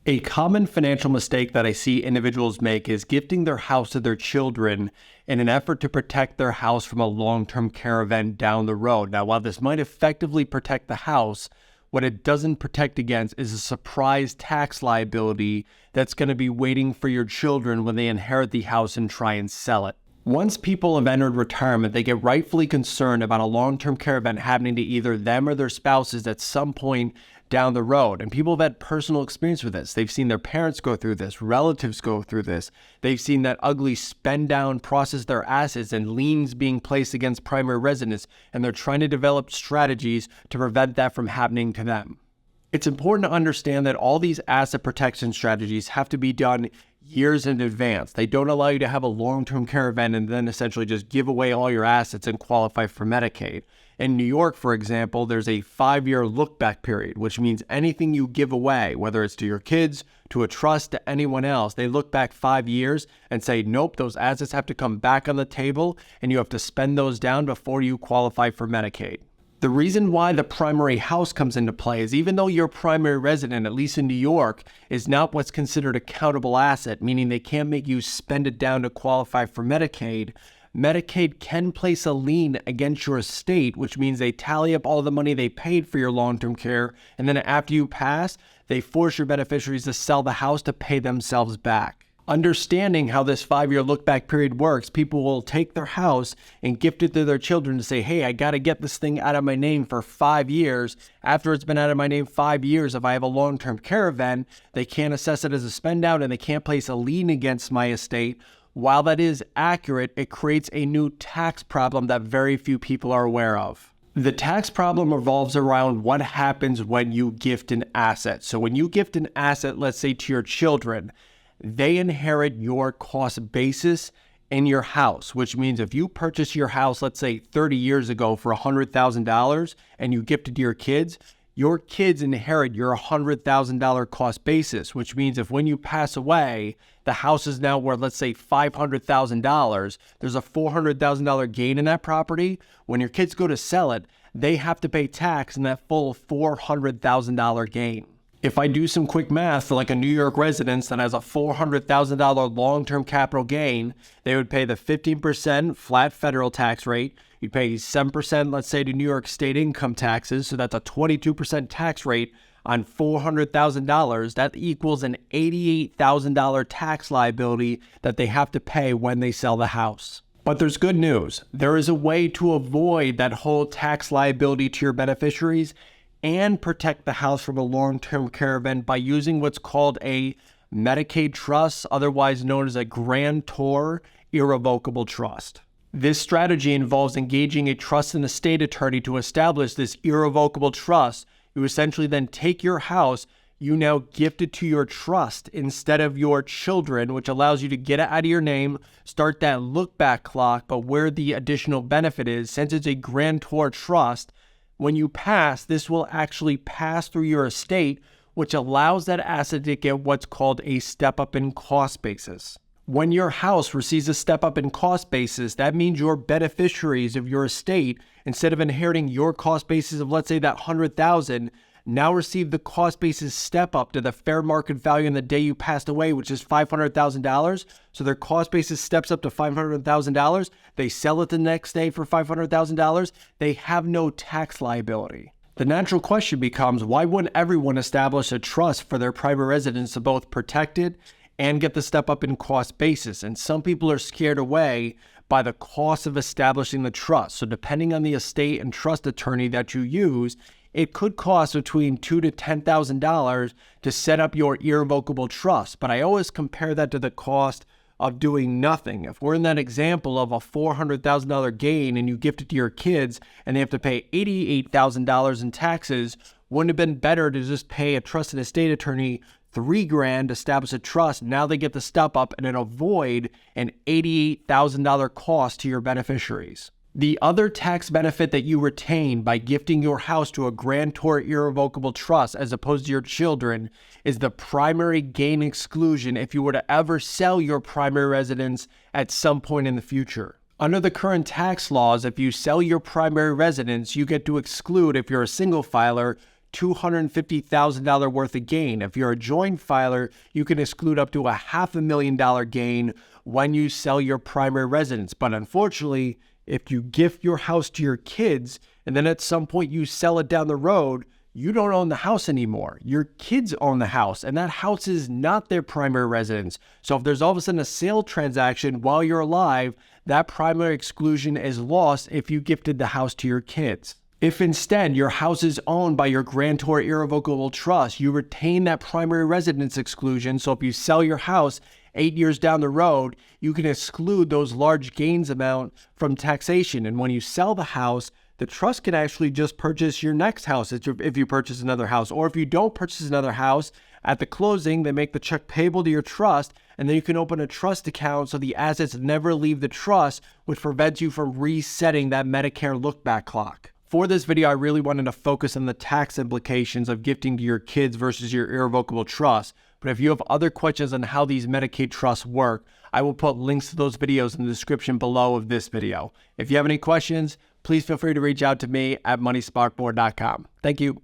A common financial mistake that I see individuals make is gifting their house to their children in an effort to protect their house from a long-term care event down the road. Now, while this might effectively protect the house, what it doesn't protect against is a surprise tax liability that's going to be waiting for your children when they inherit the house and try and sell it. Once people have entered retirement, they get rightfully concerned about a long-term care event happening to either them or their spouses at some point down the road. And people have had personal experience with this. They've seen their parents go through this, relatives go through this. They've seen that ugly spend down process their assets and liens being placed against primary residence, and they're trying to develop strategies to prevent that from happening to them. It's important to understand that all these asset protection strategies have to be done years in advance. They don't allow you to have a long-term care event and then essentially just give away all your assets and qualify for Medicaid. In New York, for example, there's a 5-year look-back period, which means anything you give away, whether it's to your kids, to a trust, to anyone else, they look back 5 years and say, nope, those assets have to come back on the table and you have to spend those down before you qualify for Medicaid. The reason why the primary house comes into play is even though your primary resident, at least in New York, is not what's considered a countable asset, meaning they can't make you spend it down to qualify for Medicaid, Medicaid can place a lien against your estate, which means they tally up all the money they paid for your long-term care, and then after you pass, they force your beneficiaries to sell the house to pay themselves back. Understanding how this 5-year look-back period works, people will take their house and gift it to their children to say, hey, I got to get this thing out of my name for 5 years. After it's been out of my name 5 years, if I have a long-term care event, they can't assess it as a spend out and they can't place a lien against my estate. While that is accurate, it creates a new tax problem that very few people are aware of. The tax problem revolves around what happens when you gift an asset. So when you gift an asset, let's say to your children, they inherit your cost basis in your house, which means if you purchase your house, let's say 30 years ago for $100,000 and you gift it to your kids inherit your $100,000 cost basis, which means if when you pass away, the house is now worth, let's say, $500,000. There's a $400,000 gain in that property. When your kids go to sell it, they have to pay tax on that full $400,000 gain. If I do some quick math for like a New York residence that has a $400,000 long-term capital gain, they would pay the 15% flat federal tax rate. You'd pay 7%, let's say, to New York state income taxes. So that's a 22% tax rate on $400,000. That equals an $88,000 tax liability that they have to pay when they sell the house. But there's good news. There is a way to avoid that whole tax liability to your beneficiaries and protect the house from a long-term care event by using what's called a Medicaid trust, otherwise known as a grantor irrevocable trust. This strategy involves engaging a trust and estate attorney to establish this irrevocable trust. You essentially then take your house, you now gift it to your trust instead of your children, which allows you to get it out of your name, start that look-back clock. But where the additional benefit is, since it's a grantor trust, when you pass, this will actually pass through your estate, which allows that asset to get what's called a step-up in cost basis. When your house receives a step-up in cost basis, that means your beneficiaries of your estate, instead of inheriting your cost basis of, let's say, that $100,000, now receive the cost basis step up to the fair market value on the day you passed away, which is $500,000. So their cost basis steps up to $500,000. They sell it the next day for $500,000. They have no tax liability. The natural question becomes, why wouldn't everyone establish a trust for their primary residence to both protect it and get the step up in cost basis? And some people are scared away by the cost of establishing the trust. So depending on the estate and trust attorney that you use, it could cost between $2,000 to $10,000 to set up your irrevocable trust. But I always compare that to the cost of doing nothing. If we're in that example of a $400,000 gain and you gift it to your kids and they have to pay $88,000 in taxes, wouldn't it have been better to just pay a trust and estate attorney $3,000 to establish a trust? Now they get the step up and then avoid an $88,000 cost to your beneficiaries. The other tax benefit that you retain by gifting your house to a grantor irrevocable trust as opposed to your children is the primary gain exclusion if you were to ever sell your primary residence at some point in the future. Under the current tax laws, if you sell your primary residence, you get to exclude, if you're a single filer, $250,000 worth of gain. If you're a joint filer, you can exclude up to a $500,000 gain when you sell your primary residence. But unfortunately, if you gift your house to your kids and then at some point you sell it down the road, you don't own the house anymore. Your kids own the house, and that house is not their primary residence. So if there's all of a sudden a sale transaction while you're alive, that primary exclusion is lost if you gifted the house to your kids. If instead your house is owned by your grantor irrevocable trust, you retain that primary residence exclusion. So if you sell your house 8 years down the road, you can exclude those large gains amount from taxation. And when you sell the house, the trust can actually just purchase your next house if you purchase another house. Or if you don't purchase another house, at the closing, they make the check payable to your trust, and then you can open a trust account so the assets never leave the trust, which prevents you from resetting that Medicare look-back clock. For this video, I really wanted to focus on the tax implications of gifting to your kids versus your irrevocable trust. But if you have other questions on how these Medicaid trusts work, I will put links to those videos in the description below of this video. If you have any questions, please feel free to reach out to me at moneysparkmore.com. Thank you.